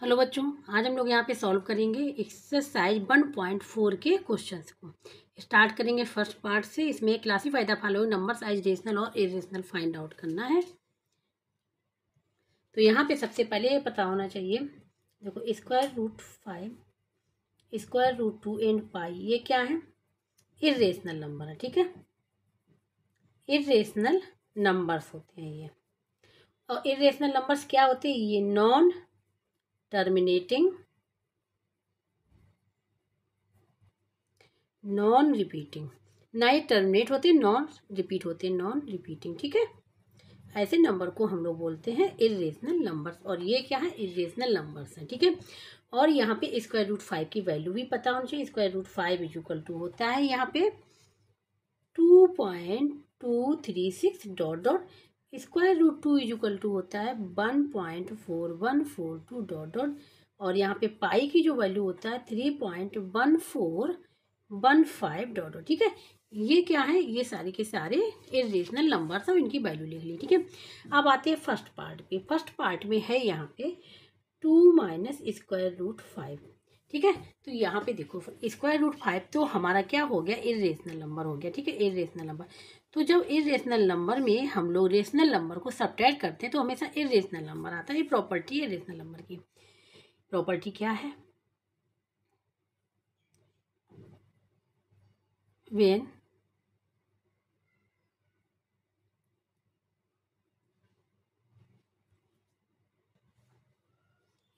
Hello बच्चों, आज हम लोग यहाँ पे सॉल्व करेंगे एक्सरसाइज 1.4 के क्वेश्चंस को। स्टार्ट करेंगे फर्स्ट पार्ट से। इसमें classify the following numbers as rational और इरेशनल फाइंड आउट करना है। तो यहाँ पे सबसे पहले ये पता होना चाहिए, देखो √5, √2 एंड पाई, ये क्या है? इरेशनल नंबर है। ठीक है, इरेशनल नंबर्स होते हैं ये। और इरेशनल नंबर्स क्या होते हैं? ये नॉन टर्मिनेटिंग, नॉन रिपीटिंग, ना ही टर्मिनेट होते, नॉन रिपीट होते, नॉन रिपीटिंग। ठीक है, ऐसे नंबर को हम लोग बोलते हैं इरेशनल नंबर्स। और ये क्या है? इरेशनल नंबर्स हैं। ठीक है, और यहाँ पे √5 की वैल्यू भी पता होनी चाहिए। √5 इक्वल टू होता है यहाँ पे 2.236 डॉट डॉट, √2 इक्वल टू होता है 1.4142 डॉट डॉट, और यहाँ पे पाई की जो वैल्यू होता है 3.1415 डॉट डॉट। ठीक है, ये क्या है? ये सारे के सारे इरेशनल नंबर्स, और इनकी वैल्यू लिख ली। ठीक है, अब आते हैं फर्स्ट पार्ट पे। फर्स्ट पार्ट में है यहाँ पे 2 माइनस √5। ठीक है, तो यहाँ पे देखो √5 तो हमारा क्या हो गया? इरेशनल नंबर हो गया। ठीक है, इरेशनल नंबर। तो जब इरेशनल नंबर में हम लोग रेशनल नंबर को सब्ट्रैक्ट करते हैं तो हमेशा इरेशनल नंबर आता है। ये प्रॉपर्टी है इरेशनल नंबर की। प्रॉपर्टी क्या है? वेन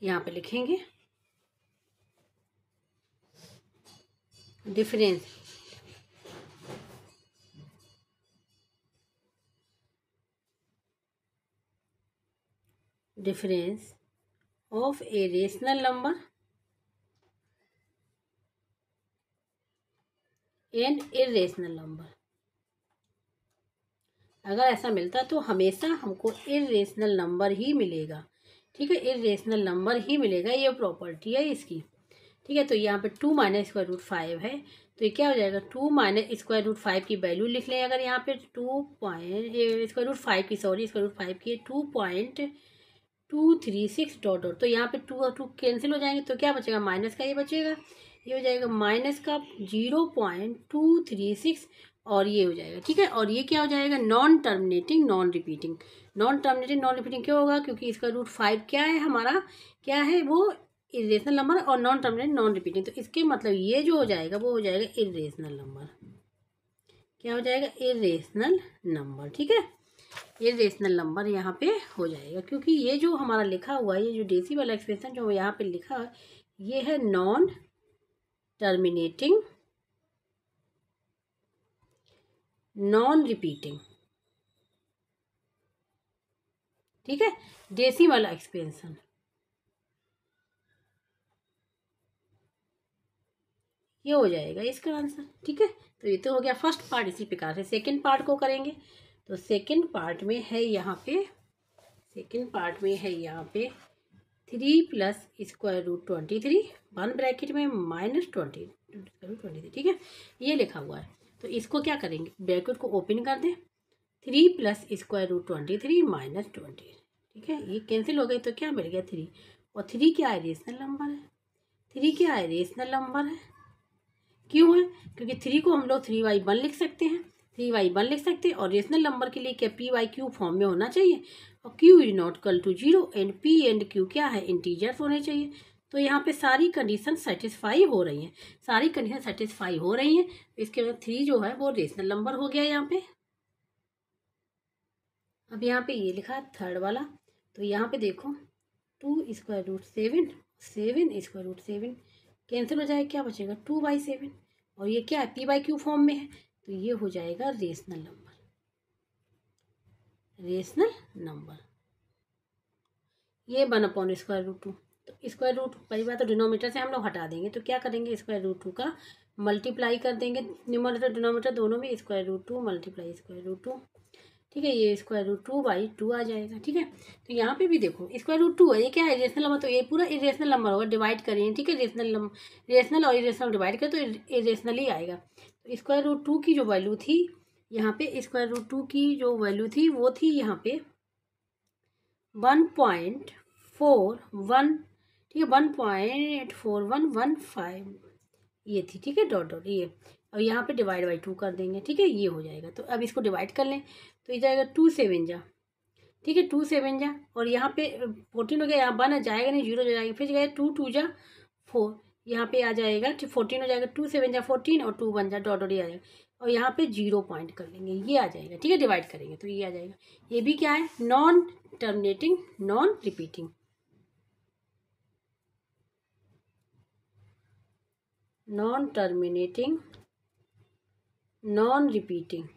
यहाँ पे लिखेंगे difference difference of a rational number and irrational number. अगर ऐसा मिलता तो हमेशा हमको इरेशनल नंबर ही मिलेगा। ठीक है, इरेशनल नंबर ही मिलेगा, ये प्रॉपर्टी है इसकी। ठीक है, तो यहाँ पे 2 माइनस √5 है, तो ये क्या हो जाएगा? 2 माइनस √5 की वैल्यू लिख लें। अगर यहाँ पे √5 की 2.236 डॉट डॉट, तो यहाँ पे 2 और 2 कैंसिल हो जाएंगे, तो क्या बचेगा? माइनस का ये बचेगा, ये हो जाएगा माइनस का 0.236, और ये हो जाएगा। ठीक है, और ये क्या हो जाएगा? Non terminating non repeating. Non terminating non repeating क्यों होगा? क्योंकि √5 क्या है हमारा? क्या है वो? इरेशनल नंबर, और नॉन टर्मिनेटिंग नॉन रिपीटिंग। तो इसके मतलब ये जो हो जाएगा वो हो जाएगा इरेशनल नंबर। क्या हो जाएगा? Irrational number. ठीक है, ये रेशनल नंबर यहाँ पे हो जाएगा, क्योंकि ये जो हमारा लिखा हुआ है, ये जो डेसिमल एक्सप्रेशन जो यहाँ पे लिखा है, ये है नॉन टर्मिनेटिंग नॉन रिपीटिंग। ठीक है, डेसिमल एक्सपेंशन, ये हो जाएगा इसका आंसर। ठीक है, तो ये तो हो गया फर्स्ट पार्ट। इसी प्रकार से सेकंड पार्ट को करेंगे। तो सेकंड पार्ट में है यहाँ पे 3 प्लस √23, 1 ब्रैकेट में -20 ठीक है, ये लिखा हुआ है। तो इसको क्या करेंगे? ब्रैकेट को ओपन कर दें। 3 प्लस √23 -20। ठीक है, ये कैंसिल हो गई, तो क्या मिल गया? 3। और 3 क्या है? रेशनल नंबर है। 3 क्या है? रेशनल नंबर है। क्यों है? क्योंकि 3 को हम लोग 3/1 लिख सकते हैं, 3/1 लिख सकते हैं। और रेशनल नंबर के लिए क्या p/q फॉर्म में होना चाहिए, और q is not equal to 0, and p and q क्या है? इंटीजर्स होने चाहिए। तो यहाँ पे सारी कंडीशन सेटिस्फाई हो रही हैं, सारी कंडीशन सेटिस्फाई हो रही हैं। इसके बाद 3 जो है वो रेशनल नंबर हो गया यहाँ पे। अब यहाँ पे ये लिखा है थर्ड वाला, तो यहाँ पे देखो 2√7, 7 कैंसिल हो जाएगा, क्या बचेगा? 2/7, और ये क्या है? p/q फॉर्म में है, तो ये हो जाएगा रेशनल नंबर। रेशनल नंबर ये 1/√2। तो √2 पहली बात तो डिनोमीटर से हम लोग हटा देंगे, तो क्या करेंगे? √2 का मल्टीप्लाई कर देंगे, न्यूमरेटर डिनोमीटर दोनों में, √2 मल्टीप्लाई √2। ठीक है, ये √2/2 आ जाएगा। ठीक है, तो यहाँ पे भी देखो √2 है, ये क्या है? रेशनल नंबर, तो ये पूरा इरेशनल नंबर होगा। डिवाइड करेंगे, ठीक है, रेशनल और इरेशनल डिवाइड करें तो इरेशनल ही आएगा। तो √2 की जो वैल्यू थी यहाँ पे, √2 की जो वैल्यू थी वो थी यहाँ पे 1.41 ठीक है, 1.4115 ये थी, ठीक है, डॉट डॉट ये, और यहाँ पे डिवाइड बाई 2 कर देंगे, ठीक है, ये हो जाएगा। तो अब इसको डिवाइड कर लें तो ये जाएगा 2 7 जा, ठीक है, 2 7 जा, और यहाँ पे 14 हो गया, यहाँ 1 जाएगा नहीं, 0 हो जाएगा, फिर जाएगा 2 2 जा 4, यहाँ पे आ जाएगा 14 हो जाएगा, 2 7 जा 14 और 2 1 जा डॉट डॉट ये आ जाएगा, और यहाँ पे 0 पॉइंट कर लेंगे, ये आ जाएगा, ठीक है, डिवाइड करेंगे तो ये आ जाएगा। ये भी क्या है, non terminating non repeating, non terminating non repeating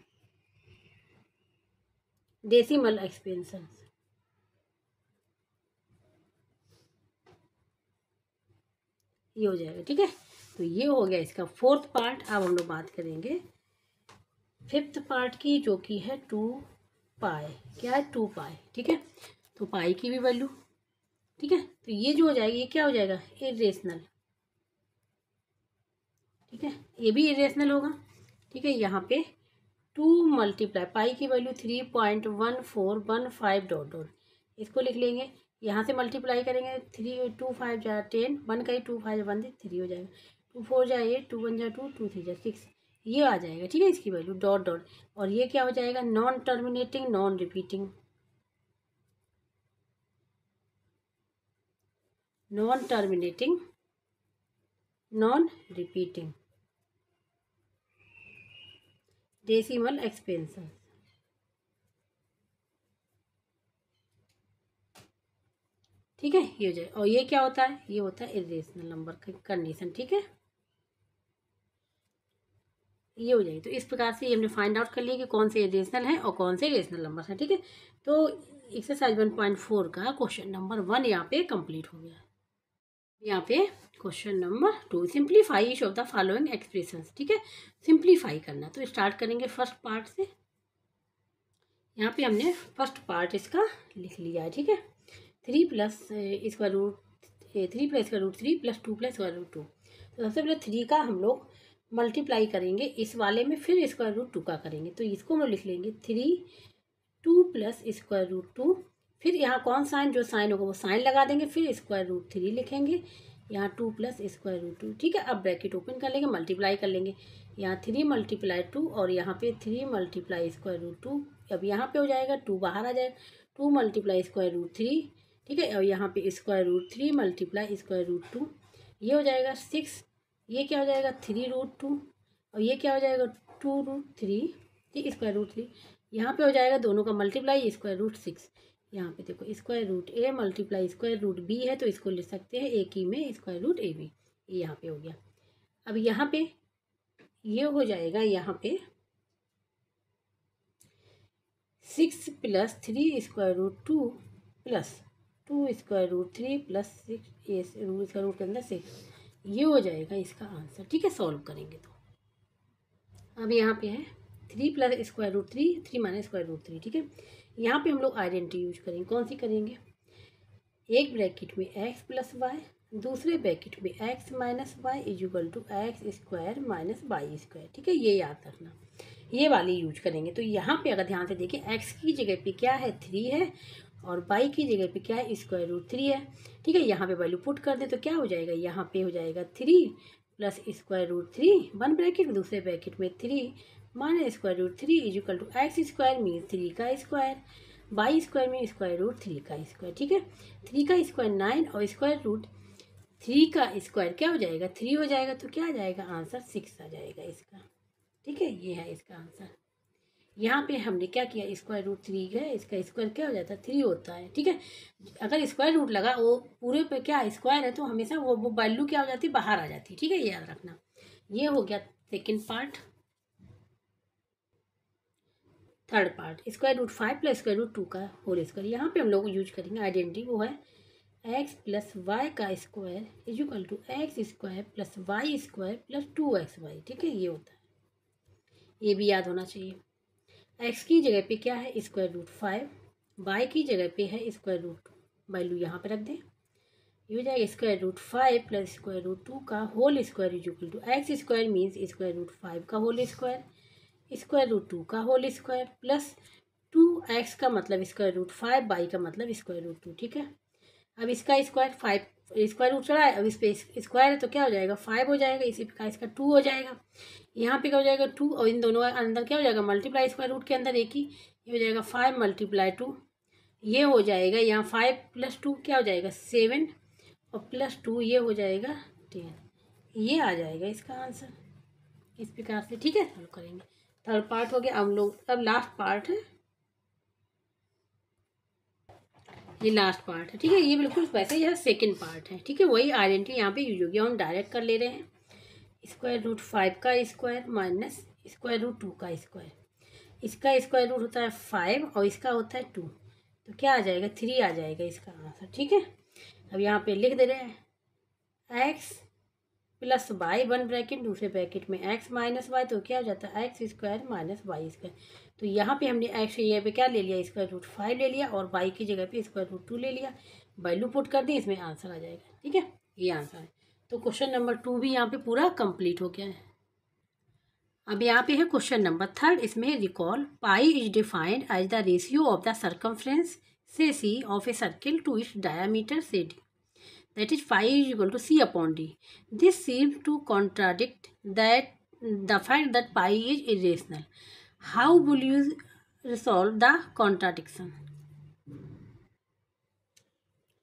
decimal expansion. ये हो जाएगा, ठीक है। तो ये हो गया इसका फोर्थ पार्ट। अब हम लोग बात करेंगे फिफ्थ पार्ट की, जो कि है 2 पाई। क्या है, 2 पाई, ठीक है। तो पाई की भी वैल्यू, ठीक है, तो ये जो हो जाएगी, ये क्या हो जाएगा, इरेशनल, ठीक है, ये भी इरेशनल होगा, ठीक है। यहाँ पे 2 मल्टीप्लाई पाई की वैल्यू 3.1415 डॉट डॉट, इसको लिख लेंगे, यहाँ से मल्टीप्लाई करेंगे, 3 2 5 जा 10, 1 का ही 2 5 1 3 हो जाएगा, 2 4 जा 8, 2 1 जा 2, 2 3 जा 6, ये आ जाएगा, ठीक है, इसकी वैल्यू डॉट डॉट। और ये क्या हो जाएगा, non terminating non repeating, non terminating non repeating decimal expansion, ठीक है, ये हो जाए। और ये क्या होता है, ये होता है इरेशनल नंबर की कंडीशन, ठीक है, ये हो जाएगी। तो इस प्रकार से ये हमने फाइंड आउट कर लिया कि कौन से इरेशनल है और कौन से इरेशनल नंबर है, ठीक है। तो एक्सरसाइज 1.4 का क्वेश्चन नंबर 1 यहाँ पे कंप्लीट हो गया। यहाँ पे question number 2, simplify each of the following expressions, ठीक है, सिंप्लीफाई करना। तो स्टार्ट करेंगे फर्स्ट पार्ट से। यहाँ पे हमने फर्स्ट पार्ट इसका लिख लिया है, ठीक है, 3 plus square root 3 plus square root 3 plus 2 plus square root 2। तो सबसे पहले 3 का हम लोग मल्टीप्लाई करेंगे इस वाले में, फिर स्क्वायर रूट 2 का करेंगे। तो इसको हम लोग लिख लेंगे 3 2 प्लस स्क्वायर रूट 2, फिर यहाँ कौन साइन, जो साइन होगा वो साइन लगा देंगे, फिर स्क्वायर रूट 3 लिखेंगे, यहाँ 2 प्लस स्क्वायर रूट 2, ठीक है। अब ब्रैकेट ओपन कर लेंगे, मल्टीप्लाई कर लेंगे, यहाँ 3 मल्टीप्लाई 2 और यहाँ पे 3 मल्टीप्लाई स्क्वायर रूट 2। अब यहाँ पे हो जाएगा 2 बाहर आ जाएगा, 2 मल्टीप्लाई स्क्वायर रूट 3, ठीक है, और यहाँ पे square root 3 multiply square root 2, ये हो जाएगा 6, ये क्या हो जाएगा 3 रूट 2, और ये क्या हो जाएगा 2 रूट 3, ठीक, स्क्वायर रूट 3, यहाँ पे हो जाएगा दोनों का मल्टीप्लाई स्क्वायर रूट 6, यहाँ पे देखो square root A multiply square root B है, तो इसको लिख सकते हैं ए की में स्क्वायर रूट ए बी, ये यहाँ पे हो गया। अब यहाँ पे ये हो जाएगा, यहाँ पे 6 plus 3 square root 2 plus 2 square root 3 plus 6 root square root के अंदर 6, ये हो जाएगा इसका आंसर, ठीक है, सॉल्व करेंगे तो। अब यहाँ पे है 3 plus square root 3 minus square root 3, ठीक है। यहाँ पे हम लोग आइडेंटिटी यूज करेंगे, कौन सी करेंगे, एक ब्रैकेट में x प्लस वाई, दूसरे ब्रैकेट में x minus y equal to x square minus y square, ठीक है, ये याद रखना, ये वाली यूज करेंगे। तो यहाँ पे अगर ध्यान से देखें, x की जगह पे क्या है 3 है, और y की जगह पे क्या है स्क्वायर रूट 3 है, ठीक है। यहाँ पे वैल्यू पुट कर दे तो क्या हो जाएगा, यहाँ पे हो जाएगा 3 plus square root 3 one bracket में, दूसरे ब्रैकेट में 3 minus square root 3 equal to x square means 3 का स्क्वायर, वाई स्क्वायर में स्क्वायर रूट 3 का स्क्वायर, ठीक है। 3 का स्क्वायर 9 और स्क्वायर रूट 3 का स्क्वायर क्या हो जाएगा 3 हो जाएगा, तो क्या आ जाएगा आंसर 6 आ जाएगा इसका, ठीक है, ये है इसका आंसर। यहाँ पे हमने क्या किया, स्क्वायर रूट 3 है, इसका स्क्वायर क्या हो जाता है 3 होता है, ठीक है। अगर स्क्वायर रूट लगा वो पूरे पे क्या स्क्वायर है, तो हमेशा वो वैल्यू क्या हो जाती है, बाहर आ जाती है, ठीक है, ये याद रखना। ये हो गया second part. Third part, square root 5 plus square root 2 का होल स्क्वायर, यहाँ पे हम लोग यूज करेंगे आइडेंटिटी, वो है एक्स प्लस वाई का square equal to x square plus y square plus 2xy, ठीक है, ये होता है, ये भी याद होना चाहिए। एक्स की जगह पे क्या है स्क्वायर रूट 5, वाई की जगह पे है स्क्वायर रूट 2, वैल्यू यहाँ पे रख दें, ये हो जाएगा square root 5 plus square root 2 का whole square equal to x square means square root 5 का होल स्क्वायर, स्क्वायर रूट 2 का होल स्क्वायर प्लस 2x का मतलब स्क्वायर रूट 5, वाई का मतलब स्क्वायर रूट 2, ठीक है। अब इसका स्क्वायर 5 स्क्वायर रूट चढ़ा है, अब इस पे स्क्वायर है तो क्या हो जाएगा 5 हो जाएगा, इसी प्रकार इसका 2 हो जाएगा। यहाँ पे क्या हो जाएगा 2, और इन दोनों अंदर क्या हो जाएगा मल्टीप्लाई स्क्वायर रूट के अंदर एक ही, ये हो जाएगा 5 × 2, ये हो जाएगा यहाँ 5 + 2 क्या हो जाएगा 7, और +2 ये हो जाएगा 10। ये आ जाएगा इसका आंसर इस प्रकार से। ठीक है, सॉल्व करेंगे। थर्ड पार्ट हो गया। हम लोग अब लास्ट पार्ट है, ये लास्ट पार्ट है। ठीक है, ये बिल्कुल वैसे यह सेकंड पार्ट है। ठीक है, वही आइडेंटिटी यहाँ पे यूज होगी, हम डायरेक्ट कर ले रहे हैं। √5 का स्क्वायर माइनस √2 का स्क्वायर, इसका स्क्वायर रूट होता है 5 और इसका होता है 2, तो क्या आ जाएगा 3 आ जाएगा इसका आंसर। ठीक है, अब यहाँ पे लिख दे रहे हैं x + y, 1 ब्रैकेट दूसरे ब्रैकेट में x - y, तो क्या हो जाता है x² - y²। तो यहाँ पे हमने x ये पे क्या ले लिया √5 ले लिया, और y की जगह पे √2 ले लिया, वैल्यू पुट कर दी, इसमें आंसर आ जाएगा। ठीक है, ये आंसर है। तो क्वेश्चन नंबर 2 भी यहाँ पे पूरा कंप्लीट हो गया है। अब यहाँ पे है क्वेश्चन नंबर 3, इसमें recall pi is defined as the ratio of the circumference say C of a circle to its diameter say D, that is phi = C/D. This seems to contradict that the fact that pi is irrational. How will you resolve the contradiction?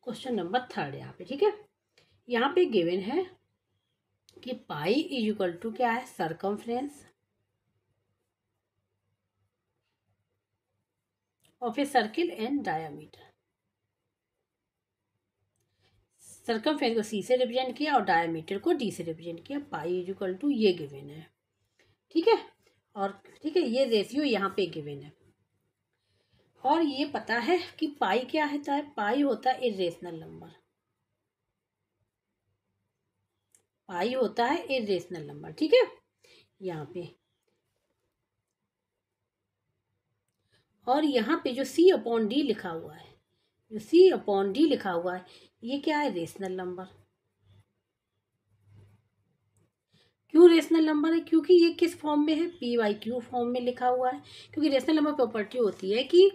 Question number 3 यहाँ पे। ठीक है, यहाँ पे given है कि पाई = क्या है circumference of a circle and diameter. Circumference को सी से रिप्रेजेंट किया और डायमीटर को डी से रिप्रेजेंट किया। पाई = ये गिवन है। ठीक है, और ठीक है ये रेशियो यहाँ पे गिवन है, और ये पता है कि पाई क्या होता है, पाई होता है इर्रेशनल नंबर, पाई होता है इर्रेशनल नंबर। ठीक है, यहाँ पे और यहाँ पे जो C/D लिखा हुआ है, जो C/D लिखा हुआ है ये क्या है रेशनल नंबर। क्यों रेशनल नंबर है, क्योंकि ये किस फॉर्म में है P/Q फॉर्म में लिखा हुआ है। क्योंकि रेशनल नंबर प्रॉपर्टी होती है कि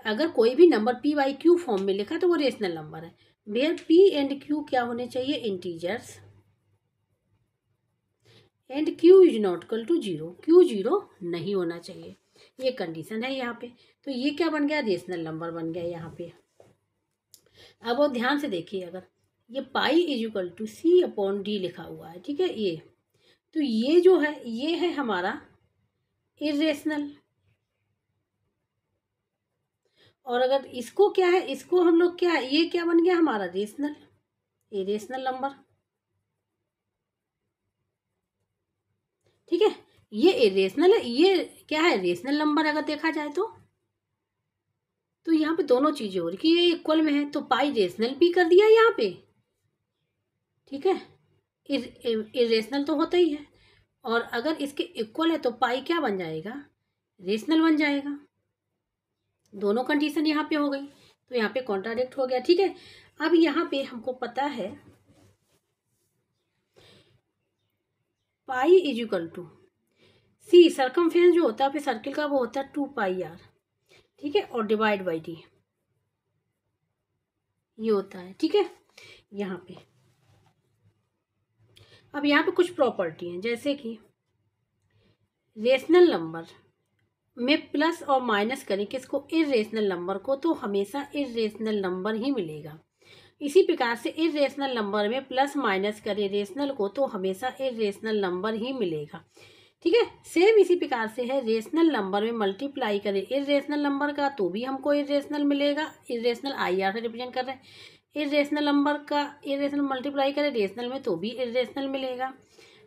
अगर कोई भी नंबर P/Q फॉर्म में लिखा तो वो रेशनल नंबर है। वेयर P एंड Q क्या होने चाहिए integers, and Q is not equal to 0, Q 0 नहीं होना चाहिए, ये कंडीशन है यहाँ पे। तो ये क्या बन गया रेशनल नंबर बन गया यहाँ पे। अब वो ध्यान से देखिए, अगर ये पाई = C/D लिखा हुआ है, ठीक है ये, तो ये जो है ये है हमारा इर्रेशनल, और अगर इसको क्या है, इसको हम लोग क्या है, ये क्या बन गया हमारा रेशनल, इरेशनल नंबर। ठीक है, ये इरेशनल है, ये क्या है रेशनल नंबर। अगर देखा जाए तो यहाँ पे दोनों चीजें हो रही कि ये इक्वल में है तो पाई रेशनल भी कर दिया यहाँ पे। ठीक है, इरेशनल तो होता ही है, और अगर इसके इक्वल है तो पाई क्या बन जाएगा रेशनल बन जाएगा। दोनों कंडीशन यहाँ पे हो गई, तो यहाँ पे कॉन्ट्राडिक्ट हो गया। ठीक है, अब यहाँ पे हमको पता है पाई = C सर्कमफ्रेंस जो होता है फिर सर्किल का वो होता है 2πr। ठीक है, और डिवाइड बाई डी ये होता है। ठीक है, यहाँ पे अब यहाँ पे कुछ प्रॉपर्टी हैं, जैसे कि रेशनल नंबर में प्लस और माइनस करें किसको इर्रेशनल नंबर को, तो हमेशा इर्रेशनल नंबर ही मिलेगा। इसी प्रकार से इर्रेशनल नंबर में प्लस माइनस करें रेशनल को तो हमेशा इर्रेशनल नंबर ही मिलेगा। ठीक है, सेम इसी प्रकार से है, रेशनल नंबर में मल्टीप्लाई करें इर्रेशनल नंबर का तो भी हमको इर्रेशनल मिलेगा। इर्रेशनल IR से रिप्रेजेंट कर रहे हैं, इर्रेशनल नंबर का इर्रेशनल मल्टीप्लाई करें रेशनल में तो भी इर्रेशनल मिलेगा।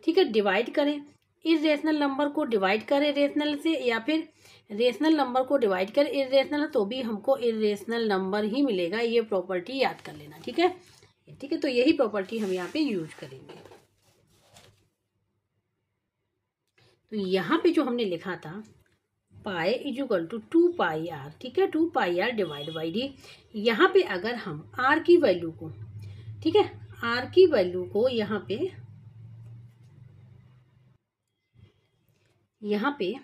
ठीक है, डिवाइड करें इर्रेशनल नंबर को, डिवाइड करें रेशनल से, या फिर रेशनल नंबर को डिवाइड करें इर्रेशनल तो भी हमको इर्रेशनल नंबर ही मिलेगा। ये प्रॉपर्टी याद कर लेना। ठीक है, ठीक है, तो यही प्रॉपर्टी हम यहाँ पे यूज करेंगे। तो यहाँ पे जो हमने लिखा था पाई = 2πr, ठीक है 2πr डिवाइड बाई डी। यहाँ पे अगर हम r की वैल्यू को, ठीक है r की वैल्यू को यहाँ पे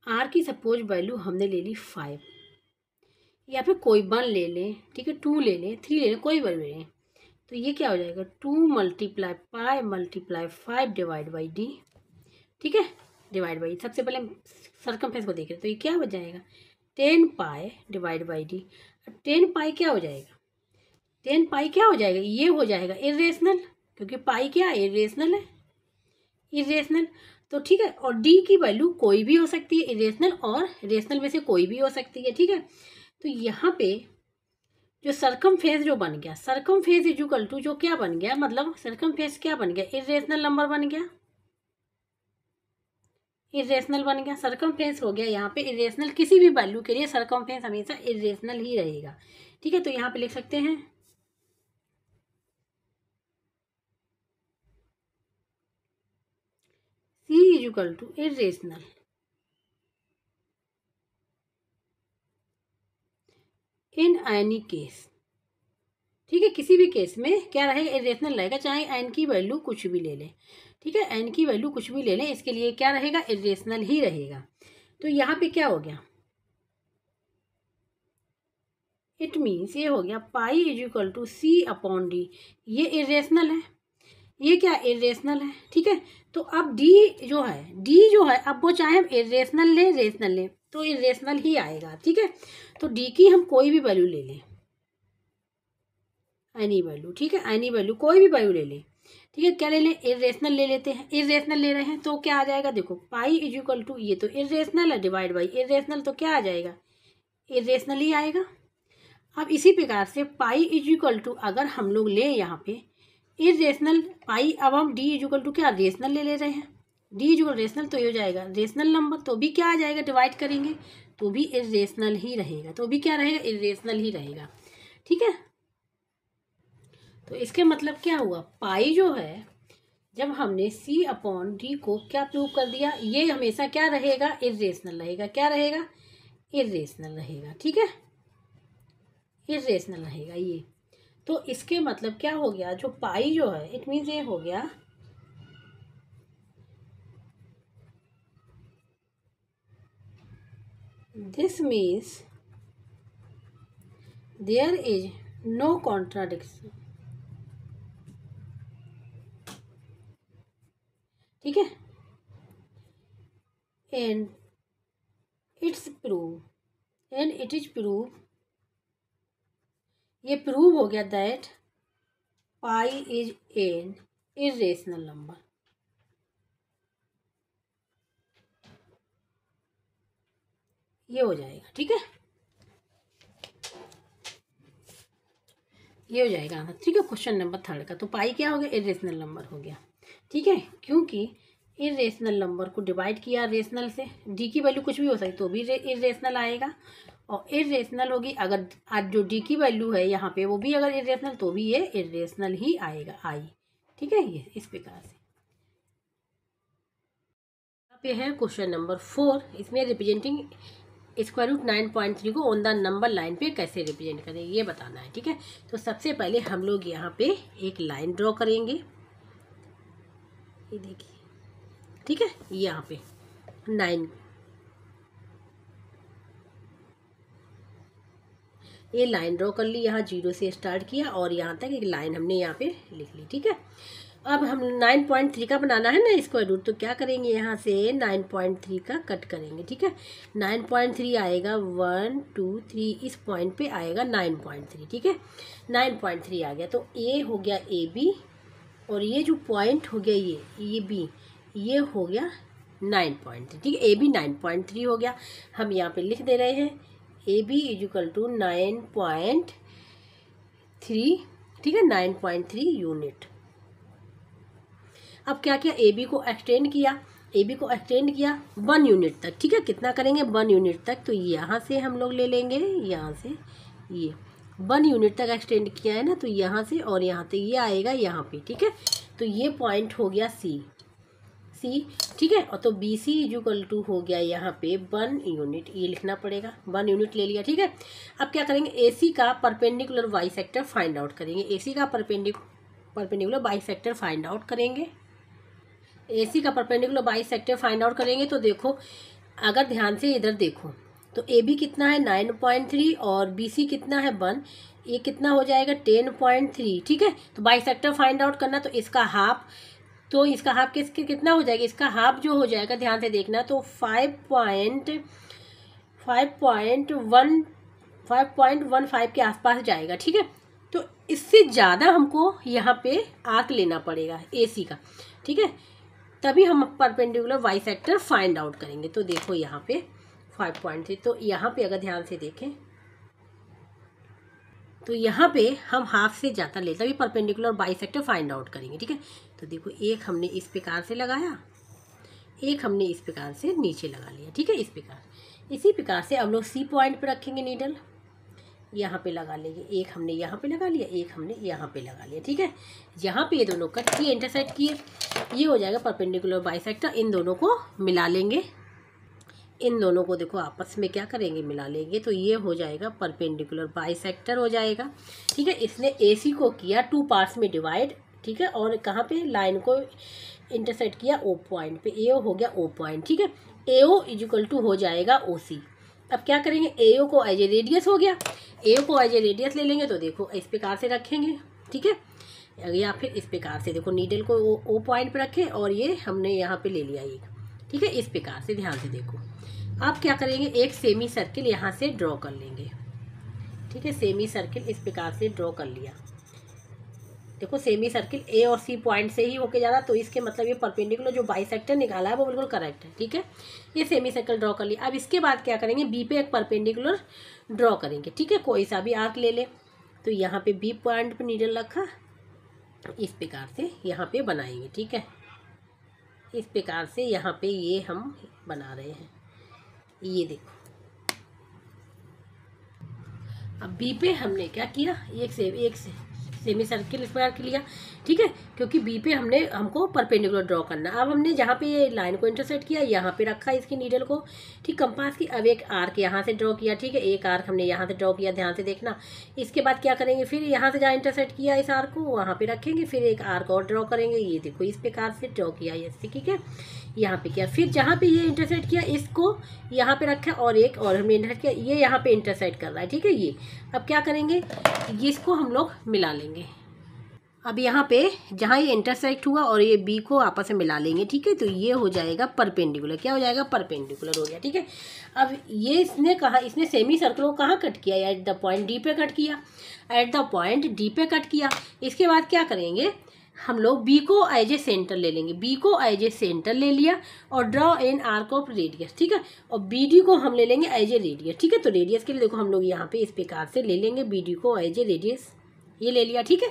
r की सपोज वैल्यू हमने ले ली 5, या फिर कोई 1 ले लें, ठीक है 2 ले लें, 3 ले लें, कोई वैल्यू लें, तो ये क्या हो जाएगा 2 multiply pi multiply 5 divide by D, ठीक है, डिवाइड बाई, सबसे पहले सरकमफ्रेंस को देख रहे हैं, तो ये क्या हो जाएगा 10 पाई डिवाइड बाई डी। अब 10 पाई क्या हो जाएगा, 10 पाई क्या हो जाएगा, ये हो जाएगा इरेशनल, क्योंकि पाई क्या है इरेशनल है, इरेशनल। तो ठीक है, और डी की वैल्यू कोई भी हो सकती है, इरेशनल और रेशनल में से कोई भी हो सकती है, ठीक है। तो यहाँ पे जो सरकमफेस जो बन गया, सरकमफेस इज इक्वल टू जो क्या बन गया, मतलब सरकमफेस क्या बन गया, इरेशनल नंबर बन गया, इरेशनल बन गया, सरकमफेस हो गया यहाँ पे इरेशनल। किसी भी वैल्यू के लिए सरकमफेस हमेशा इरेशनल ही रहेगा, ठीक है। तो यहाँ पे लिख सकते हैं C is equal to irrational in any case, ठीक है, किसी भी केस में क्या रहेगा इरेशनल रहेगा, चाहे एन की वैल्यू कुछ भी ले लें, ठीक है, एन की वैल्यू कुछ भी ले लें, इसके लिए क्या रहेगा इरेशनल ही रहेगा। तो यहाँ पे क्या हो गया, इट मीन्स ये हो गया pi is equal to C upon D, ये इरेशनल है, ये क्या इरेशनल है, ठीक है। तो अब डी जो है अब वो चाहे हम इरेशनल लें रेशनल लें तो इरेशनल ही आएगा, ठीक है। तो डी की हम कोई भी वैल्यू ले लें, एनी वैल्यू, ठीक है, एनी वैल्यू कोई भी वैल्यू ले लें, ठीक है। क्या ले लें इरेशनल ले लेते हैं, इरेशनल ले रहे हैं तो क्या आ जाएगा, देखो पाई इज इक्वल टू ये तो इरेशनल है डिवाइड बाई इरेशनल, तो क्या आ जाएगा इरेशनल ही आएगा। अब इसी प्रकार से पाई इज इक्वल टू अगर हम लोग लें यहाँ पे इरेशनल पाई, अब हम डी इज इक्वल टू क्या रेशनल ले रहे हैं, डी इज इक्वल रेशनल, तो ये हो जाएगा रेशनल नंबर, तो भी क्या आ जाएगा डिवाइड करेंगे तो भी इरेशनल ही रहेगा, तो भी क्या रहेगा इरेशनल ही रहेगा, ठीक है। तो इसके मतलब क्या हुआ, पाई जो है जब हमने C अपॉन डी को क्या प्रूव कर दिया, ये हमेशा क्या रहेगा इरेशनल रहेगा, क्या रहेगा इरेशनल रहेगा, ठीक है, इरेशनल रहेगा ये। तो इसके मतलब क्या हो गया, जो पाई जो है इट मीन्स ये हो गया this means there is no contradiction, ठीक है, and it's prove and it is prove, ये प्रूव हो गया that pi is an irrational number, ये हो जाएगा, ठीक है, ये हो जाएगा आंसर, ठीक है, क्वेश्चन नंबर 3 का। तो पाई क्या हो गया इरेशनल नंबर हो गया, ठीक है, क्योंकि इरेशनल नंबर को डिवाइड किया रेशनल से, डी की वैल्यू कुछ भी हो सकती तो भी इरेशनल आएगा, और इरेशनल होगी अगर आज जो डी की वैल्यू है यहाँ पे वो भी अगर इरेशनल तो भी ये इरेशनल ही आएगा आई, ठीक है, ये इस प्रकार से। यहाँ पे है क्वेश्चन नंबर 4, इसमें रिप्रेजेंटिंग स्क्वायर रूट 9.3 को ऑन द नंबर लाइन पे कैसे रिप्रेजेंट करें ये बताना है, ठीक है। तो सबसे पहले हम लोग यहाँ पे एक लाइन ड्रॉ करेंगे, ये देखिए, ठीक है, यहाँ पे 9 ये लाइन ड्रॉ कर ली, यहाँ 0 से स्टार्ट किया और यहाँ तक एक लाइन हमने यहाँ पे लिख ली, ठीक है। अब हम 9.3 का बनाना है ना स्क्वायर रूट, तो क्या करेंगे यहाँ से 9.3 का कट करेंगे, ठीक है। 9.3 आएगा 1 2 3, इस पॉइंट पे आएगा 9.3, ठीक है, 9.3 आ गया। तो ए हो गया ए बी और ये जो पॉइंट हो गया ये बी, ये हो गया 9.3, ठीक है, ए बी 9.3 हो गया। हम यहाँ पे लिख दे रहे हैं A B is equal to 9.3, ठीक है, 9.3 यूनिट। अब क्या किया ए बी को एक्सटेंड किया, ए बी को एक्सटेंड किया 1 यूनिट तक, ठीक है, कितना करेंगे 1 यूनिट तक, तो यहाँ से हम लोग ले लेंगे, यहाँ से ये 1 यूनिट तक एक्सटेंड किया है ना, तो यहाँ से और यहाँ से ये आएगा यहाँ पे, ठीक है। तो ये पॉइंट हो गया सी, ठीक है, और तो B C is equal to हो गया यहाँ पे 1 यूनिट, ये लिखना पड़ेगा, 1 यूनिट ले लिया, ठीक है। अब क्या करेंगे ए सी का perpendicular by sector find out करेंगे, ए सी का perpendicular by sector find out करेंगे, ए सी का perpendicular by sector find out करेंगे। तो देखो अगर ध्यान से इधर देखो तो ए बी कितना है 9.3 और बी सी कितना है 1, ये कितना हो जाएगा 10.3, ठीक है। तो बाइसेक्टर फाइंड आउट करना, तो इसका हाफ, तो इसका हाफ किसके कितना हो जाएगा, इसका हाफ जो हो जाएगा ध्यान से देखना, तो 5.15 के आसपास जाएगा, ठीक है। तो इससे ज़्यादा हमको यहाँ पे आर्क लेना पड़ेगा AC का, ठीक है, तभी हम परपेंडिकुलर बाइसेक्टर फाइंड आउट करेंगे। तो देखो यहाँ पे 5.3, तो यहाँ पे अगर ध्यान से देखें तो यहाँ पे हम हाफ से ज़्यादा ले तभी परपेंडिकुलर बाइसेक्टर फाइंड आउट करेंगे, ठीक है। तो देखो एक हमने इस प्रकार से लगाया, एक हमने इस प्रकार से नीचे लगा लिया, ठीक है, इस प्रकार। इसी प्रकार से अब लोग C पॉइंट पे रखेंगे नीडल, यहाँ पे लगा लेंगे, एक हमने यहाँ पे लगा लिया, एक हमने यहाँ पे लगा लिया, ठीक है। यहाँ पे ये दोनों कट किए, इंटरसेक्ट किए, ये हो जाएगा परपेंडिकुलर बाइसेक्टर। इन दोनों को मिला लेंगे, इन दोनों को देखो आपस में क्या करेंगे, मिला लेंगे, तो ये हो जाएगा परपेंडिकुलर बाइसेक्टर हो जाएगा, ठीक है। इसने AC को किया 2 पार्ट्स में डिवाइड, ठीक है, और कहाँ पे लाइन को इंटरसेक्ट किया O पॉइंट पे, AO हो गया O पॉइंट, ठीक है। AO इक्वल टू हो जाएगा OC। अब क्या करेंगे, AO को एज ए रेडियस हो गया, AO को एज ए रेडियस ले लेंगे, तो देखो इस प्रकार से रखेंगे, ठीक है, या फिर इस प्रकार से देखो नीडल को O पॉइंट पे रखें और ये हमने यहाँ पे ले लिया एक, ठीक है, इस प्रकार से ध्यान से देखो। आप क्या करेंगे, एक सेमी सर्किल यहाँ से ड्रॉ कर लेंगे, ठीक है, सेमी सर्किल इस प्रकार से ड्रॉ कर लिया। देखो सेमी सर्किल A और C पॉइंट से ही होके जा रहा, तो इसके मतलब ये परपेंडिकुलर जो बाइसेक्टर निकाला है वो बिल्कुल करेक्ट है, ठीक है। ये सेमी सर्किल ड्रॉ कर लिया। अब इसके बाद क्या करेंगे, B पे एक परपेंडिकुलर ड्रॉ करेंगे, ठीक है, कोई सा भी आर्क ले ले। तो यहाँ पे B पॉइंट पे नीडल रखा, इस प्रकार से यहाँ पे बनाएंगे, ठीक है, इस प्रकार से यहाँ पे ये हम बना रहे हैं, ये देखो। अब B पे हमने क्या किया, एक सेमी सर्किल इस प्रकार के लिया, ठीक है, क्योंकि B पे हमको परपेंडिकुलर ड्रॉ करना। अब हमने जहाँ पे ये लाइन को इंटरसेक्ट किया यहाँ पे रखा इसकी नीडल को, ठीक, कंपास की। अब एक आर्क यहाँ से ड्रॉ किया, ठीक है, एक आर्क हमने यहाँ से ड्रॉ किया, ध्यान से देखना। इसके बाद क्या करेंगे, फिर यहाँ से जहाँ इंटरसेक्ट किया इस आर्क को वहाँ पे रखेंगे, फिर एक आर्क और ड्रॉ करेंगे, ये देखो इस प्रकार से ड्रॉ किया ये, ठीक है, यहाँ पे किया। फिर जहाँ पे ये इंटरसेक्ट किया इसको यहाँ पे रखा और एक और हमने इंटरसेक्ट किया, ये यहाँ पे इंटरसेक्ट कर रहा है, ठीक है। ये अब क्या करेंगे, इसको हम लोग मिला लेंगे। अब यहाँ पे जहाँ ये इंटरसेक्ट हुआ और ये B को आपस में मिला लेंगे, ठीक है, तो ये हो जाएगा परपेंडिकुलर, क्या हो जाएगा, परपेंडिकुलर हो गया, ठीक है। अब ये इसने कहा, इसने सेमी सर्कल को कहाँ कट किया, एट द पॉइंट D पे कट किया, एट द पॉइंट D पे कट किया। इसके बाद क्या करेंगे, हम लोग B को एज ए सेंटर ले लेंगे, B को एज ए सेंटर ले लिया और draw an arc of radius, ठीक है, और BD को हम ले लेंगे एज ए रेडियस, ठीक है। तो रेडियस के लिए देखो हम लोग यहाँ पे इस प्रकार से ले लेंगे, BD को एज ए रेडियस, ये ले लिया, ठीक है।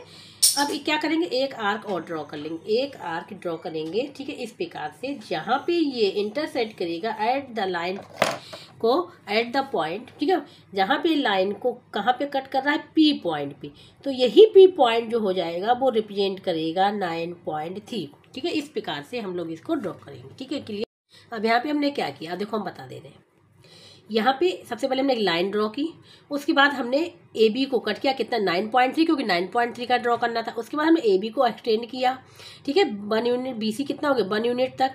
अब क्या करेंगे, एक आर्क और ड्रॉ कर लेंगे, एक आर्क ड्रॉ करेंगे, ठीक है, इस प्रकार से जहाँ पे ये इंटरसेक्ट करेगा एट द लाइन को, एट द पॉइंट, ठीक है, जहाँ पे लाइन को कहाँ पे कट कर रहा है, P पॉइंट पे, तो यही P पॉइंट जो हो जाएगा वो रिप्रेजेंट करेगा 9.3, ठीक है। इस प्रकार से हम लोग इसको ड्रॉ करेंगे, ठीक है, क्लियर। अब यहाँ पे हमने क्या किया, देखो हम बता दे रहे हैं। यहाँ पे सबसे पहले हमने एक लाइन ड्रॉ की, उसके बाद हमने AB को कट किया, कितना 9.3, क्योंकि 9.3 का ड्रॉ करना था। उसके बाद हमने AB को एक्सटेंड किया, ठीक है, 1 यूनिट, BC कितना हो गया 1 यूनिट तक,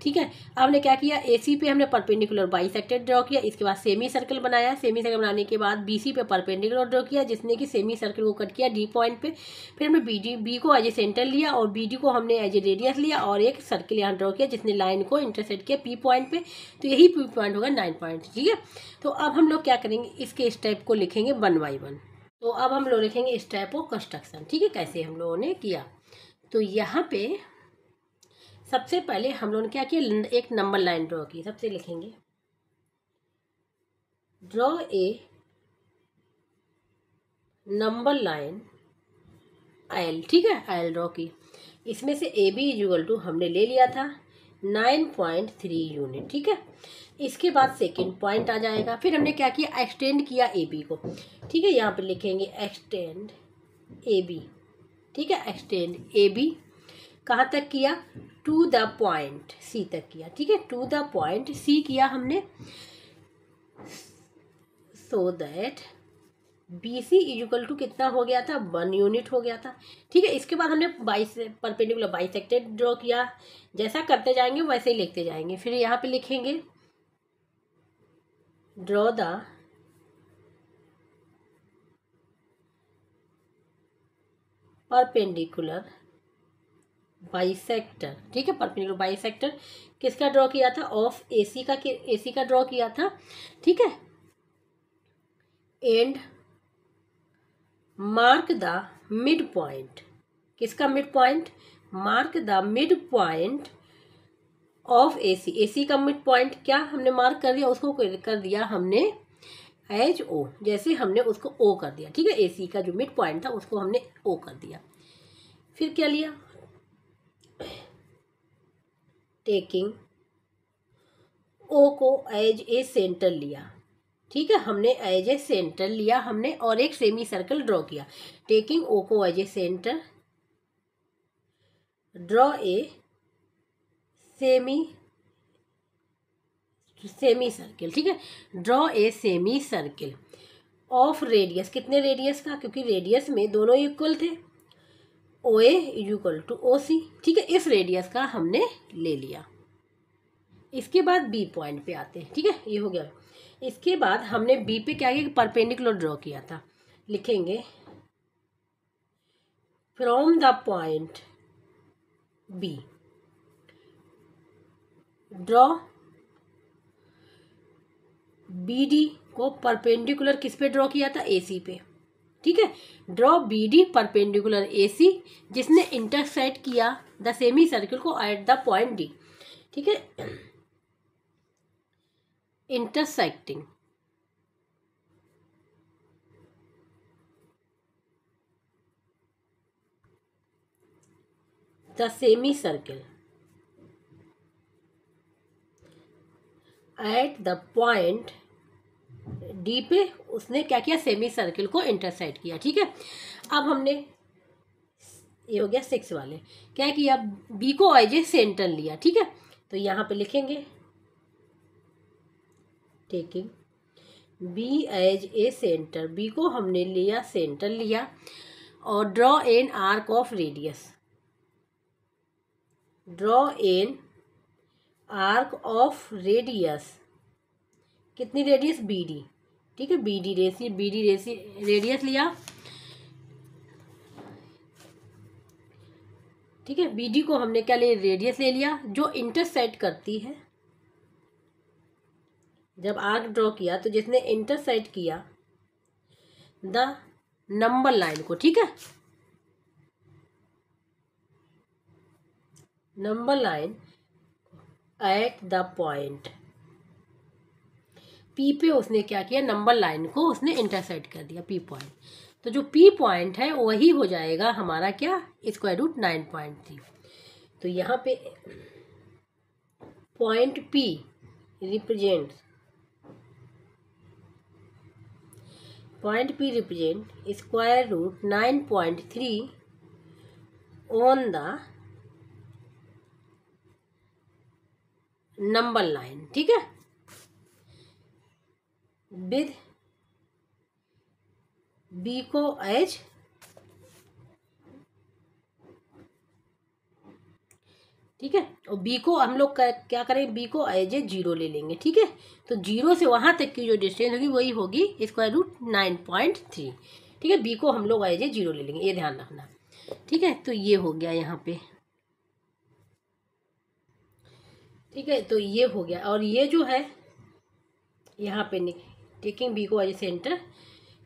ठीक है। अब हमने क्या किया, AC पे हमने परपेंडिकुलर बाइसेक्टर ड्रॉ किया, इसके बाद सेमी सर्कल बनाया, सेमी सर्कल बनाने के बाद BC पे परपेंडिकुलर ड्रॉ किया, जिसने कि सेमी सर्कल को कट किया D पॉइंट पे। फिर हमने B को एज ए सेंटर लिया और BD को हमने एज ए रेडियस लिया और एक सर्कल यहाँ ड्रॉ किया जिसने लाइन को इंटरसेक्ट किया P पॉइंट पे, तो यही P पॉइंट होगा 9.3, ठीक है। तो अब हम लोग क्या करेंगे, इसके स्टेप को लिखेंगे 1 by 1। तो अब हम लोग लिखेंगे स्टेप ऑफ कंस्ट्रक्शन, ठीक है, कैसे हम लोगों ने किया। तो यहाँ पे सबसे पहले हम लोगों ने क्या किया, एक नंबर लाइन ड्रॉ की। सबसे लिखेंगे draw a number line L, ठीक है, L ड्रॉ की। इसमें से AB इक्वल टू हमने ले लिया था 9.3 यूनिट, ठीक है। इसके बाद सेकंड पॉइंट आ जाएगा। फिर हमने क्या किया, एक्सटेंड किया AB को, ठीक है, यहाँ पे लिखेंगे एक्सटेंड AB, ठीक है, एक्सटेंड AB कहाँ तक किया, टू द पॉइंट C तक किया, ठीक है, टू द पॉइंट C किया हमने, so that BC equal to कितना हो गया था, 1 यूनिट हो गया था, ठीक है। इसके बाद हमने परपेंडिकुलर बाइसेक्टर ड्रॉ किया, जैसा करते जाएंगे वैसे ही लिखते जाएंगे। फिर यहाँ पे लिखेंगे ड्रॉ द परपेंडिकुलर बाइसेक्टर, ठीक है, परपेंडिकुलर बाइसेक्टर किसका ड्रॉ किया था, ऑफ एसी का, एसी का ड्रॉ किया था, ठीक है, and mark the mid point, किसका mid point, mark the mid point of AC, AC का मिड पॉइंट क्या हमने मार्क कर दिया, उसको कर दिया हमने एज ओ, जैसे हमने उसको ओ कर दिया, ठीक है, एसी का जो मिड पॉइंट था उसको हमने ओ कर दिया। फिर क्या लिया, टेकिंग ओ को एज ए सेंटर लिया, ठीक है, हमने एज ए सेंटर लिया हमने, और एक सेमी सर्कल ड्रॉ किया। टेकिंग ओ को as a centre, draw a semi circle, ठीक है, draw a semi circle of radius, कितने रेडियस का, क्योंकि रेडियस में दोनों इक्वल थे, ओ ए इक्वल टू ओ सी, ठीक है, इस रेडियस का हमने ले लिया। इसके बाद बी पॉइंट पे आते हैं, ठीक है, ये हो गया। इसके बाद हमने बी पे क्या किया, परपेंडिकुलर ड्रॉ किया था, लिखेंगे from the point B draw B D को परपेंडिकुलर किस पे ड्रॉ किया था, एसी पे, ठीक है, draw B D perpendicular AC जिसने इंटरसेक्ट किया द सेमी सर्किल को एट द पॉइंट डी, ठीक है, intersecting the semi circle at the point D पे उसने क्या किया, सेमी सर्किल को इंटरसेक्ट किया, ठीक है। अब हमने ये हो गया 6 वाले, क्या किया, बी को एज ए सेंटर लिया, ठीक है, तो यहाँ पे लिखेंगे taking B as a centre, B को हमने लिया सेंटर लिया, और draw an arc of radius, draw an arc of radius, कितनी रेडियस, बी डी, ठीक है, बी डी रेडियस लिया, ठीक है, बी डी को हमने क्या ले, रेडियस ले लिया, जो इंटरसेक्ट करती है, जब आर्क ड्रॉ किया तो जिसने इंटरसेक्ट किया द नंबर लाइन को, ठीक है, number line at the point P पे उसने क्या किया, नंबर लाइन को उसने इंटरसेक्ट कर दिया, पी पॉइंट, तो जो पी पॉइंट है वही हो जाएगा हमारा क्या, स्क्वायर रूट 9.3। तो यहाँ पे point P represent square root 9.3 on the number line, ठीक है, विद बी को एज, ठीक है, और बी को हम लोग क्या करें, बी को एज ए 0 ले लेंगे, ठीक है, तो 0 से वहां तक की जो डिस्टेंस होगी वही होगी स्क्वायर रूट 9.3, ठीक है, बी को हम लोग एज ए 0 ले लेंगे, ये ध्यान रखना, ठीक है, तो ये हो गया यहाँ पे, ठीक है, तो ये हो गया, और ये जो है यहाँ पे टेकिंग बी को एज ए सेंटर,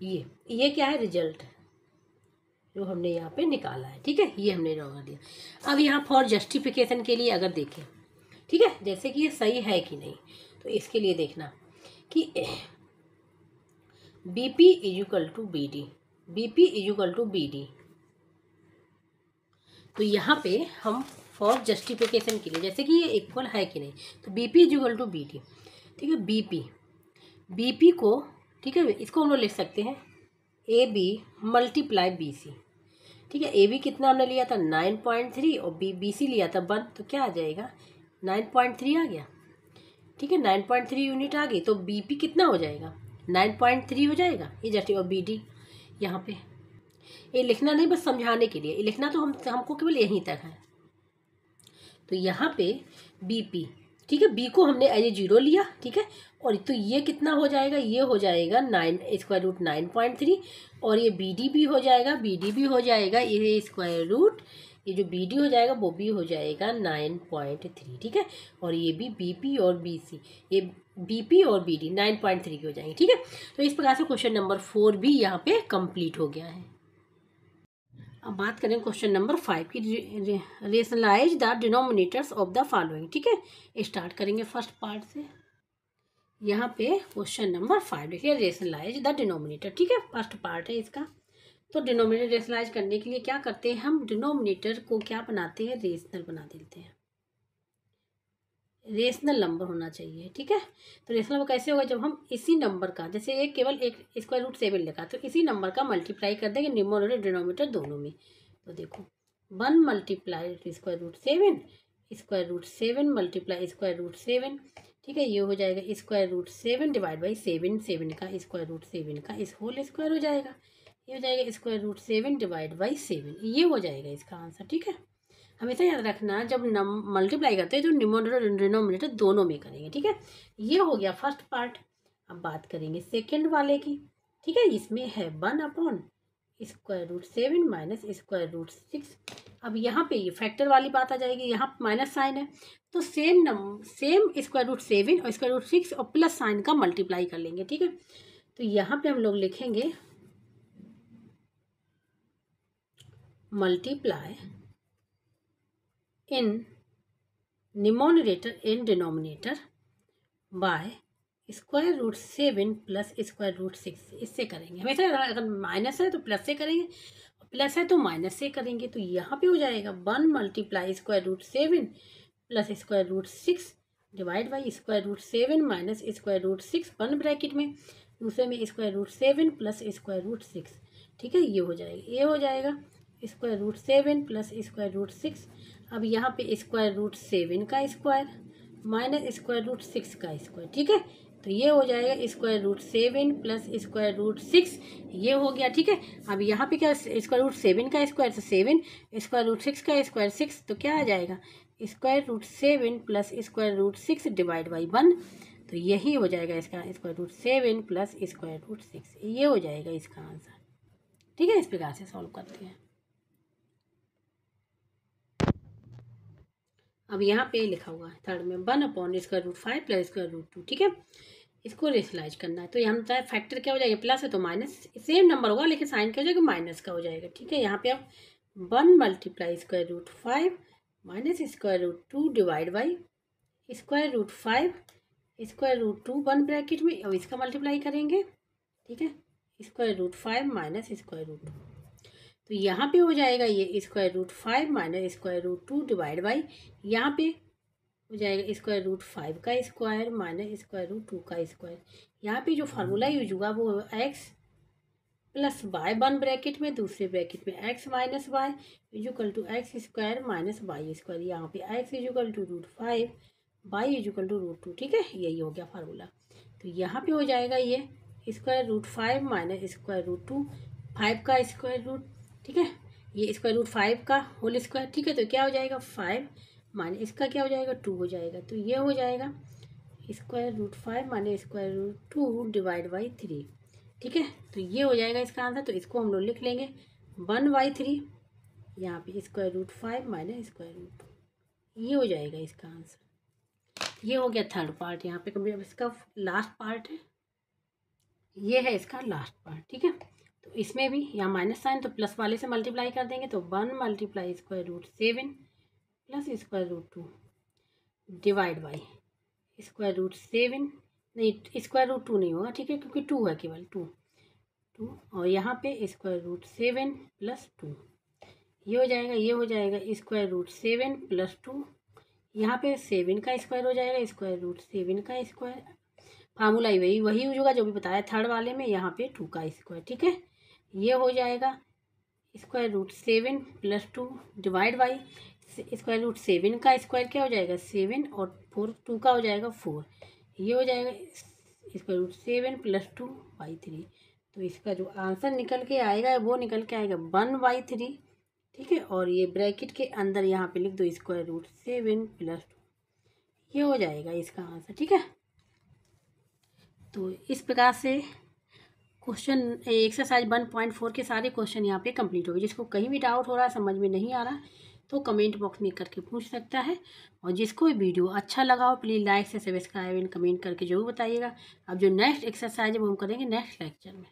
ये क्या है, रिजल्ट जो हमने यहाँ पे निकाला है, ठीक है, ये हमने ड्रॉ कर दिया। अब यहाँ फॉर जस्टिफिकेशन के लिए अगर देखें, ठीक है, जैसे कि ये सही है कि नहीं, तो इसके लिए देखना कि B P equal to B D, B P equal to B D, तो यहाँ पे हम फॉर जस्टिफिकेशन के लिए, जैसे कि ये इक्वल है कि नहीं, तो B P equal to B D, ठीक है, बी पी को, ठीक है, इसको हम लोग लिख सकते हैं A B multiply B C, ठीक है, ए बी कितना हमने लिया था 9.3 और बी सी लिया था 1, तो क्या आ जाएगा 9.3 आ गया, ठीक है, 9.3 यूनिट आ गई, तो बी पी कितना हो जाएगा 9.3 हो जाएगा, ये जस्ट, और बी डी यहाँ पे, ये लिखना नहीं, बस समझाने के लिए, ये लिखना तो हमको केवल यहीं तक है। तो यहाँ पे बी पी ठीक है। बी को हमने एज ए 0 लिया, ठीक है। और तो ये कितना हो जाएगा, ये हो जाएगा 9√9.3 और ये बी डी भी हो जाएगा, बी डी भी हो जाएगा, ये स्क्वायर रूट ये जो बी डी हो जाएगा वो भी हो जाएगा 9.3, ठीक है। और ये भी बी पी और बी सी, ये बी पी और बी डी 9.3 की हो जाएंगे, ठीक है। तो इस प्रकार से क्वेश्चन नंबर 4 भी यहाँ पे कंप्लीट हो गया है। अब बात करें क्वेश्चन नंबर 5 की, rationalise the denominators of the following, ठीक है। स्टार्ट करेंगे फर्स्ट पार्ट से। यहाँ पे क्वेश्चन नंबर 5 देखिए, रेशनलाइज द डिनोमिनेटर, ठीक है, फर्स्ट पार्ट है इसका। तो डिनोमिनेटर रेशनलाइज करने के लिए क्या करते हैं हम, डिनोमिनेटर को क्या बनाते हैं, रेशनल बना देते हैं। रेशनल नंबर होना चाहिए, ठीक है। तो रेशनल नंबर कैसे होगा, जब हम इसी नंबर का, जैसे एक केवल एक √7 लिखा, तो इसी नंबर का मल्टीप्लाई कर देंगे न्यूमरेटर डिनोमिनेटर दोनों में। तो देखो 1 मल्टीप्लाई √7, √7 मल्टीप्लाई √7, ठीक है। ये हो जाएगा √7 डिवाइड बाई 7, 7 का √7 का इस होल स्क्वायर हो जाएगा। ये हो जाएगा √7 डिवाइड बाई 7, ये हो जाएगा इसका आंसर, ठीक है। हमेशा याद रखना, जब मल्टीप्लाई करते हैं तो न्यूमरेटर और डिनोमिनेटर दोनों में करेंगे, ठीक है। ये हो गया फर्स्ट पार्ट। अब बात करेंगे सेकंड वाले की, ठीक है। इसमें है 1/√7 माइनस √6। अब यहाँ पे ये फैक्टर वाली बात आ जाएगी, यहाँ माइनस साइन है तो सेम √7 और √6 और प्लस साइन का मल्टीप्लाई कर लेंगे, ठीक है। तो यहाँ पे हम लोग लिखेंगे multiply in numerator and denominator by √7 plus √6, इससे करेंगे। हमेशा अगर माइनस है तो प्लस से करेंगे, प्लस है तो माइनस से करेंगे। तो यहाँ पे हो जाएगा 1 multiply √7 plus √6 divide by √7 minus √6, 1 bracket में, दूसरे में √7 प्लस √6, ठीक है। ये हो जाएगा, ये हो जाएगा √7 प्लस √6। अब यहाँ पे √7 का स्क्वायर माइनस √6 का स्क्वायर, ठीक है। तो ये हो जाएगा √7 प्लस √6, ये हो गया, ठीक है। अब यहाँ पे क्या, √7 का स्क्वायर तो 7, √6 का स्क्वायर 6, तो क्या आ जाएगा √7 प्लस √6 डिवाइड बाई 1। तो यही हो जाएगा इसका √7 प्लस √6, ये हो जाएगा इसका आंसर, ठीक है। इस प्रकार से सॉल्व करते हैं। अब यहाँ पे लिखा हुआ है थर्ड में 1/√5 प्लस √2, ठीक है। इसको रेशनलाइज करना है, तो यहाँ चाहे फैक्टर क्या हो जाएगा, प्लस है तो माइनस, सेम नंबर होगा लेकिन साइन क्या हो जाएगा, माइनस का हो जाएगा, ठीक है। यहाँ पे अब 1 multiply √5 minus √2 divide by √5 √2, 1 bracket में, अब इसका मल्टीप्लाई करेंगे, ठीक है। √5 माइनस √2, तो यहाँ पे हो जाएगा ये √5 माइनस √2 डिवाइड बाई, यहाँ पे हो जाएगा √5 का स्क्वायर माइनस √2 का स्क्वायर। यहाँ पे जो फार्मूला यूज हुआ वो x प्लस वाई, 1 ब्रैकेट में, दूसरे ब्रैकेट में x minus y equal to x² minus y²। यहाँ पे x equal to √5, y equal to √2, ठीक है। यही हो गया फार्मूला। तो यहाँ पे हो जाएगा ये √5 माइनस √2, 5 का स्क्वायर रूट, ठीक है। ये √5 का होल स्क्वायर, ठीक है। तो क्या हो जाएगा 5 माइनस इसका क्या हो जाएगा 2 हो जाएगा। तो ये हो जाएगा √5 माइनस √2 डिवाइड बाई 3, ठीक है। तो ये हो जाएगा इसका आंसर। तो इसको हम लोग लिख लेंगे 1/3, यहाँ पे √5 माइनस √2, ये हो जाएगा इसका आंसर। ये हो गया थर्ड पार्ट। यहाँ पे कभी इसका लास्ट पार्ट है, ये है इसका लास्ट पार्ट, ठीक है। तो इसमें भी यहाँ माइनस साइन तो प्लस वाले से मल्टीप्लाई कर देंगे, तो 1 मल्टीप्लाई √7 प्लस √2 डिवाइड बाई √7, नहीं √2 नहीं होगा, ठीक है, क्योंकि 2 है, केवल 2 और यहाँ पे √7 प्लस 2, ये हो जाएगा, ये हो जाएगा √7 प्लस 2, यहाँ पे 7 का स्क्वायर हो जाएगा, √7 का स्क्वायर, फार्मूला ही वही यूज होगा जो भी बताया थर्ड वाले में, यहाँ पे 2 का स्क्वायर, ठीक है। ये हो जाएगा √7 प्लस 2 डिवाइड बाई √7 का स्क्वायर क्या हो जाएगा 7 और 4, 2 का हो जाएगा 4, ये हो जाएगा √7 प्लस 2 बाई 3। तो इसका जो आंसर निकल के आएगा वो निकल के आएगा 1/3, ठीक है। और ये ब्रैकेट के अंदर यहाँ पे लिख दो √7 प्लस 2, ये हो जाएगा इसका आंसर। ठीक है, तो इस प्रकार से क्वेश्चन एक्सरसाइज 1.4 के सारे क्वेश्चन यहाँ पे कंप्लीट हो गए। जिसको कहीं भी डाउट हो रहा है, समझ में नहीं आ रहा, तो कमेंट बॉक्स में करके पूछ सकता है। और जिसको वीडियो अच्छा लगा हो प्लीज़ लाइक से सब्सक्राइब एंड कमेंट करके जरूर बताइएगा। अब जो नेक्स्ट एक्सरसाइज है वो हम करेंगे नेक्स्ट लेक्चर में।